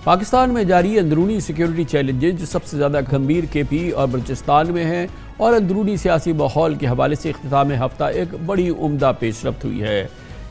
پاکستان میں جاری اندرونی سیکیورٹی چیلنجز جو سب سے زیادہ گھمبیر کے پی اور بلوچستان میں ہیں، اور اندرونی سیاسی ماحول کے حوالے سے اختتام ہفتہ ایک بڑی عمدہ پیش رفت ہوئی ہے۔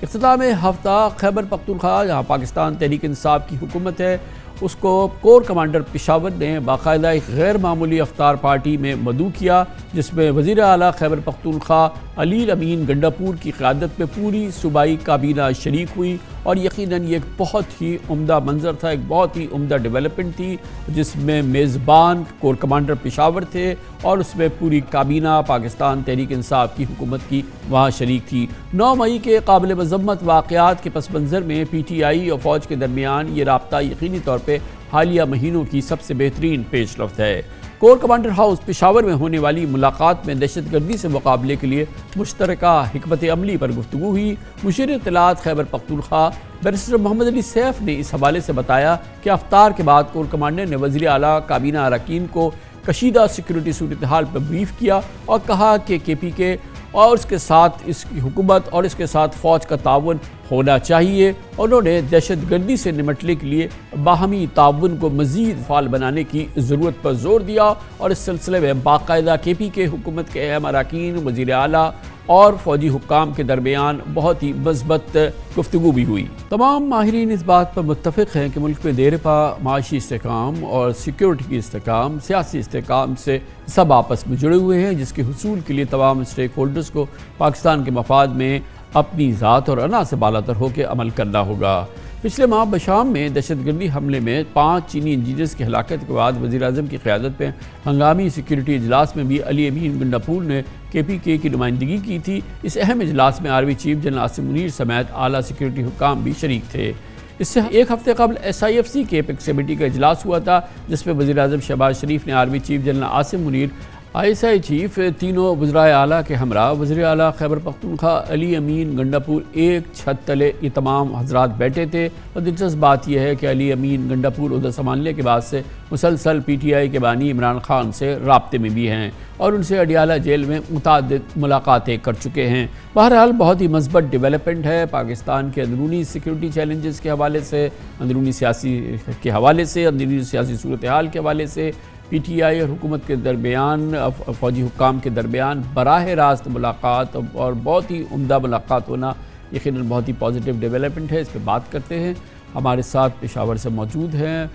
اختتام ہفتہ خیبر پختونخوا، جہاں پاکستان تحریک انصاف کی حکومت ہے، اس کو کور کمانڈر پشاور نے باقاعدہ ایک غیر معمولی افطار پارٹی میں مدعو کیا، جس میں وزیر اعلیٰ خیبر پختونخوا علی امین گنڈاپور کی قیادت میں پوری صوبائی کابینہ شریک ہوئی، اور یقیناً یہ ایک بہت ہی عمدہ منظر تھا، ایک بہت ہی عمدہ ڈیولپمنٹ تھی، جس میں میزبان کور کمانڈر پشاور تھے اور اس میں پوری کابینہ پاکستان تحریک انصاف کی حکومت کی وہاں شریک تھی۔ 9 مئی کے قابل مذمت واقعات کے پس منظر میں پی ٹی آئی اور فوج کے درمیان یہ رابطہ یقینی طور پہ حالیہ مہینوں کی سب سے بہترین پیش رفت ہے۔ کور کمانڈر ہاؤس پشاور میں ہونے والی ملاقات میں دہشت گردی سے مقابلے کے لیے مشترکہ حکمت عملی پر گفتگو ہوئی۔ مشیر اطلاعات خیبر پختونخوا بیرسٹر محمد علی سیف نے اس حوالے سے بتایا کہ افطار کے بعد کور کمانڈر نے وزیر اعلیٰ کابینہ اراکین کو کشیدہ سیکورٹی صورتحال پر بریف کیا اور کہا کہ کے پی کے اور اس کے ساتھ اس کی حکومت اور اس کے ساتھ فوج کا تعاون ہونا چاہیے، اور انہوں نے دہشت گردی سے نمٹنے کے لیے باہمی تعاون کو مزید فعال بنانے کی ضرورت پر زور دیا، اور اس سلسلے میں باقاعدہ کے پی کے حکومت کے اہم اراکین، وزیر اعلیٰ اور فوجی حکام کے درمیان بہت ہی مثبت گفتگو بھی ہوئی۔ تمام ماہرین اس بات پر متفق ہیں کہ ملک میں دیر پا معاشی استحکام اور سیکیورٹی کی استحکام، سیاسی استحکام سے سب آپس میں جڑے ہوئے ہیں، جس کے حصول کے لیے تمام اسٹیک ہولڈرز کو پاکستان کے مفاد میں اپنی ذات اور انا سے بالاتر ہو کے عمل کرنا ہوگا۔ پچھلے ماہ بشام میں دہشت گردی حملے میں 5 چینی انجینئرز کی ہلاکت کے بعد وزیر اعظم کی قیادت میں ہنگامی سیکیورٹی اجلاس میں بھی علی امین گنڈاپور نے کے پی کے کی نمائندگی کی تھی۔ اس اہم اجلاس میں army chief general Asim Munir سمیت اعلیٰ سیکیورٹی حکام بھی شریک تھے۔ اس سے ایک ہفتے قبل ایس آئی ایف سی کے ایپیکس کمیٹی کا اجلاس ہوا تھا، جس میں وزیر اعظم شہباز شریف نے army chief general Asim Munir, I S I chief, تینوں وزرائے اعلیٰ کے ہمراہ وزیر اعلیٰ خیبر پختونخوا علی امین گنڈاپور ایک چھت تلے یہ تمام حضرات بیٹھے تھے۔ اور دلچسپ بات یہ ہے کہ علی امین گنڈاپور عہدہ سنبھالنے کے بعد سے مسلسل پی ٹی آئی کے بانی عمران خان سے رابطے میں بھی ہیں اور ان سے اڈیالہ جیل میں متعدد ملاقاتیں کر چکے ہیں۔ بہرحال بہت ہی مثبت ڈیولپمنٹ ہے پاکستان کے اندرونی سیکیورٹی چیلنجز کے حوالے سے، اندرونی سیاسی کے حوالے سے، اندرونی سیاسی صورتحال کے حوالے سے، پی ٹی آئی اور حکومت کے درمیان، فوجی حکام کے درمیان براہ راست ملاقات اور بہت ہی عمدہ ملاقات ہونا یقیناً بہت ہی پازیٹیو ڈیولپمنٹ ہے۔ اس پہ بات کرتے ہیں، ہمارے ساتھ پشاور سے موجود ہیں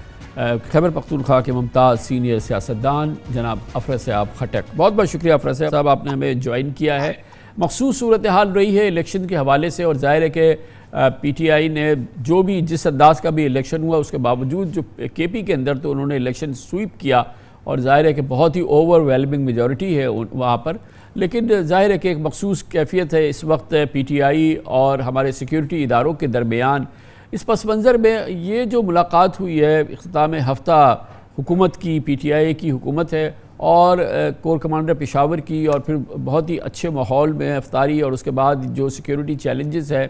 خیبر پختونخوا کے ممتاز سینئر سیاستدان جناب افراسیاب خٹک۔ بہت بہت شکریہ افراسیاب صاحب، آپ نے ہمیں جوائن کیا ہے۔ مخصوص صورتحال رہی ہے الیکشن کے حوالے سے، اور ظاہر ہے کہ پی ٹی آئی نے جو بھی جس انداز کا بھی الیکشن ہوا اس کے باوجود جو کے پی کے اندر تو انہوں نے الیکشن سویپ کیا، اور ظاہر ہے کہ بہت ہی اوور ویلمنگ میجورٹی ہے وہاں پر، لیکن ظاہر ہے کہ ایک مخصوص کیفیت ہے اس وقت پی ٹی آئی اور ہمارے سیکیورٹی اداروں کے درمیان۔ اس پس منظر میں یہ جو ملاقات ہوئی ہے اختتام ہفتہ حکومت کی، پی ٹی آئی کی حکومت ہے اور کور کمانڈر پشاور کی، اور پھر بہت ہی اچھے ماحول میں افطاری، اور اس کے بعد جو سیکیورٹی چیلنجز ہے،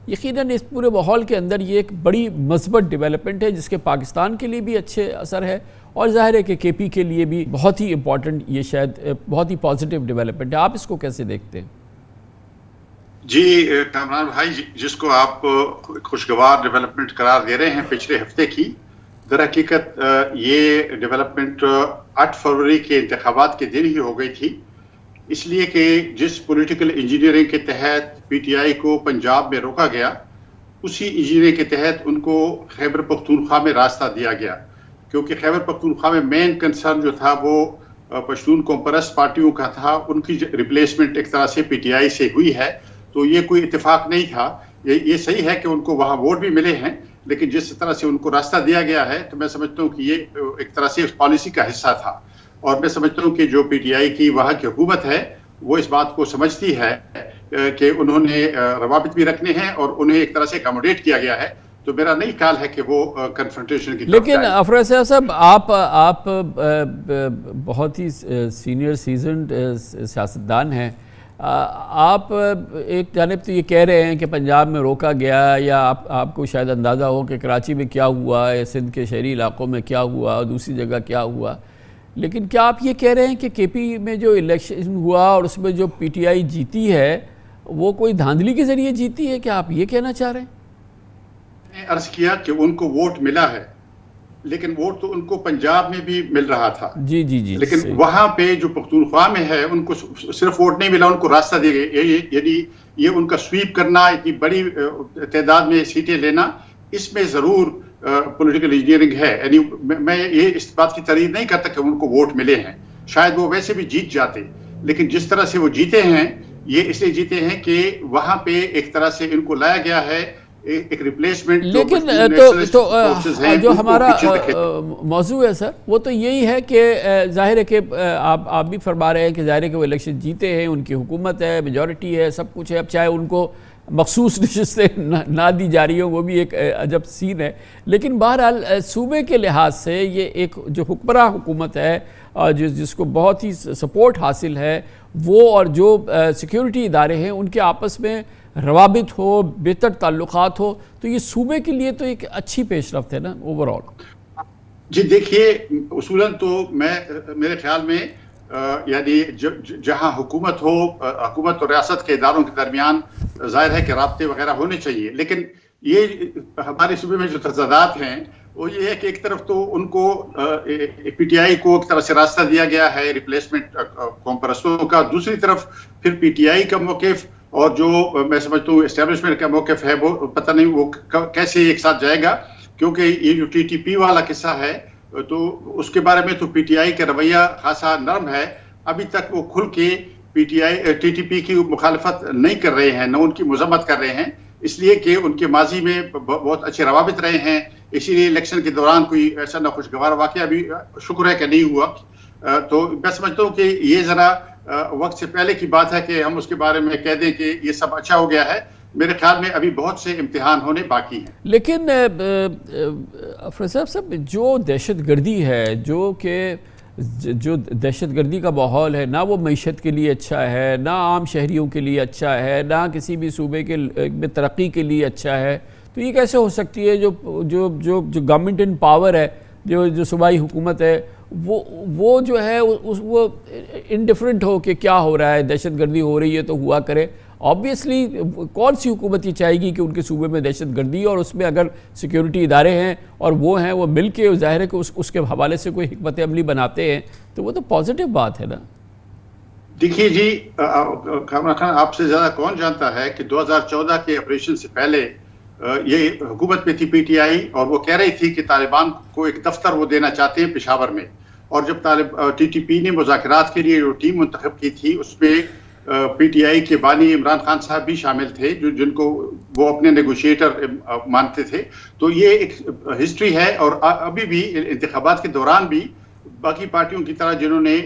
یقیناً اس پورے ماحول کے اندر یہ ایک بڑی مثبت ڈیولپمنٹ ہے جس کے پاکستان کے لیے بھی اچھے اثر ہے، اور ظاہر ہے کہ کے پی کے لیے بھی بہت ہی امپورٹنٹ، یہ شاید بہت ہی پازیٹیو ڈیولپمنٹ ہے۔ آپ اس کو کیسے دیکھتے ہیں؟ جی کامران بھائی، جس کو آپ خوشگوار ڈیولپمنٹ قرار دے رہے ہیں پچھلے ہفتے کی، در حقیقت یہ ڈیولپمنٹ 8 فروری کے انتخابات کے دن ہی ہو گئی تھی، اس لیے کہ جس پولیٹیکل انجینئرنگ کے تحت پی ٹی آئی کو پنجاب میں روکا گیا، اسی انجینئرنگ کے تحت ان کو خیبر پختونخوا میں راستہ دیا گیا، کیونکہ خیبر پختونخوا میں مین کنسرن جو تھا وہ پشتون قوم پرست پارٹیوں کا تھا، ان کی ریپلیسمنٹ ایک طرح سے پی ٹی آئی سے ہوئی ہے، تو یہ کوئی اتفاق نہیں تھا۔ یہ صحیح ہے کہ ان کو وہاں ووٹ بھی ملے ہیں، لیکن جس طرح سے ان کو راستہ دیا گیا ہے تو میں سمجھتا ہوں کہ یہ ایک طرح سے اس پالیسی کا حصہ تھا، اور میں سمجھتا ہوں کہ جو پی ٹی آئی کی وہاں کی حکومت ہے وہ اس بات کو سمجھتی ہے کہ انہوں نے روابط بھی رکھنے ہیں اور انہیں ایک طرح سے اکاموڈیٹ کیا گیا ہے، تو میرا نہیں خیال ہے کہ وہ کنفرنٹیشن کی طرف جائے۔ لیکن افراسیاب صاحب، آپ بہت ہی سینئر سیزنڈ سیاستدان ہیں، آپ ایک جانب تو یہ کہہ رہے ہیں کہ پنجاب میں روکا گیا، یا آپ کو شاید اندازہ ہو کہ کراچی میں کیا ہوا، یا سندھ کے شہری علاقوں میں کیا ہوا، اور دوسری جگہ کیا ہوا، لیکن کیا آپ یہ کہہ رہے ہیں کہ کے پی میں جو الیکشن ہوا اور اس میں جو پی ٹی آئی جیتی ہے وہ کوئی دھاندلی کے ذریعے جیتی ہے؟ کیا آپ یہ کہنا چاہ رہے ہیں؟ میں نے عرض کیا کہ ان کو ووٹ ملا ہے، لیکن ووٹ تو ان کو پنجاب میں بھی مل رہا تھا. جی جی جی. لیکن وہاں پہ جو پختونخوا میں ہے ان کو صرف ووٹ نہیں ملا, ان کو راستہ دیا گیا. یعنی یہ ان کا سویپ کرنا, اتنی بڑی تعداد میں سیٹیں لینا, اس میں ضرور پولیٹیکل انجینئرنگ ہے. یعنی میں یہ اس بات کی تردید نہیں کرتا کہ ان کو ووٹ ملے ہیں, شاید وہ ویسے بھی جیت جاتے, لیکن جس طرح سے وہ جیتے ہیں یہ اس لیے جیتے ہیں کہ وہاں پہ ایک طرح سے ان کو لایا گیا ہے ایک ریپلیسمنٹ. لیکن تو جو ہمارا موضوع ہے سر وہ تو یہی ہے کہ ظاہر ہے کہ آپ بھی فرما رہے ہیں کہ ظاہر ہے کہ وہ الیکشن جیتے ہیں, ان کی حکومت ہے, میجورٹی ہے, سب کچھ ہے. اب چاہے ان کو مخصوص نشستیں نہ دی جا رہی ہوں وہ بھی ایک عجب سین ہے, لیکن بہرحال صوبے کے لحاظ سے یہ ایک جو حکمراں حکومت ہے جس کو بہت ہی سپورٹ حاصل ہے, وہ اور جو سیکیورٹی ادارے ہیں ان کے آپس میں روابط ہو, بہتر تعلقات ہو, تو یہ صوبے کے لیے تو ایک اچھی پیش رفت ہے نا اوور آل. جی دیکھیے, اصولاً تو میرے خیال میں یعنی جہاں حکومت ہو, حکومت اور ریاست کے اداروں کے درمیان ظاہر ہے کہ رابطے وغیرہ ہونے چاہیے, لیکن یہ ہمارے صوبے میں جو تضادات ہیں وہ یہ ہے کہ ایک طرف تو ان کو پی ٹی آئی کو ایک طرح سے راستہ دیا گیا ہے ریپلیسمنٹ قوم پرستوں کا, دوسری طرف پھر پی ٹی آئی کا موقف اور جو میں سمجھتا ہوں اسٹیبلشمنٹ کا موقف ہے وہ پتہ نہیں وہ کیسے ایک ساتھ جائے گا, کیونکہ یہ جو ٹی ٹی پی والا قصہ ہے تو اس کے بارے میں تو پی ٹی آئی کا رویہ خاصا نرم ہے. ابھی تک وہ کھل کے ٹی ٹی پی کی مخالفت نہیں کر رہے ہیں, نہ ان کی مذمت کر رہے ہیں, اس لیے کہ ان کے ماضی میں بہت اچھے روابط رہے ہیں. اسی لیے الیکشن کے دوران کوئی ایسا ناخوشگوار واقعہ بھی شکر ہے کہ نہیں ہوا. تو میں سمجھتا ہوں کہ یہ ذرا وقت سے پہلے کی بات ہے کہ ہم اس کے بارے میں کہہ دیں کہ یہ سب اچھا ہو گیا ہے. میرے خیال میں ابھی بہت سے امتحان ہونے باقی ہیں. لیکن افروز صاحب جو دہشت گردی ہے, جو دہشت گردی کا ماحول ہے, نہ وہ معیشت کے لیے اچھا ہے, نہ عام شہریوں کے لیے اچھا ہے, نہ کسی بھی صوبے کے میں ترقی کے لیے اچھا ہے, تو یہ کیسے ہو سکتی ہے جو گورنمنٹ ان پاور ہے, جو صوبائی حکومت ہے, وہ جو ہے وہ انڈیفرنٹ ہو کہ کیا ہو رہا ہے, دہشت گردی ہو رہی ہے تو ہوا کرے. آبویسلی کون سی حکومت یہ چاہے گی کہ ان کے صوبے میں دہشت گردی, اور اس میں اگر سیکیورٹی ادارے ہیں اور وہ ہیں وہ مل کے ظاہر ہے کہ اس کے حوالے سے کوئی حکمت عملی بناتے ہیں, تو وہ تو پازیٹیو بات ہے نا. دیکھیے جی کامران خان, آپ سے زیادہ کون جانتا ہے کہ 2014 کے آپریشن سے پہلے یہ حکومت میں تھی پی ٹی آئی, اور وہ کہہ رہی تھی کہ طالبان کو ایک دفتر وہ دینا چاہتے ہیں پشاور میں. اور جب ٹی ٹی پی نے مذاکرات کے لیے جو ٹیم منتخب کی تھی اس میں پی ٹی آئی کے بانی عمران خان صاحب بھی شامل تھے, جن کو وہ اپنے نیگوشیٹر مانتے تھے. تو یہ ایک ہسٹری ہے, اور ابھی بھی انتخابات کے دوران بھی باقی پارٹیوں کی طرح جنہوں نے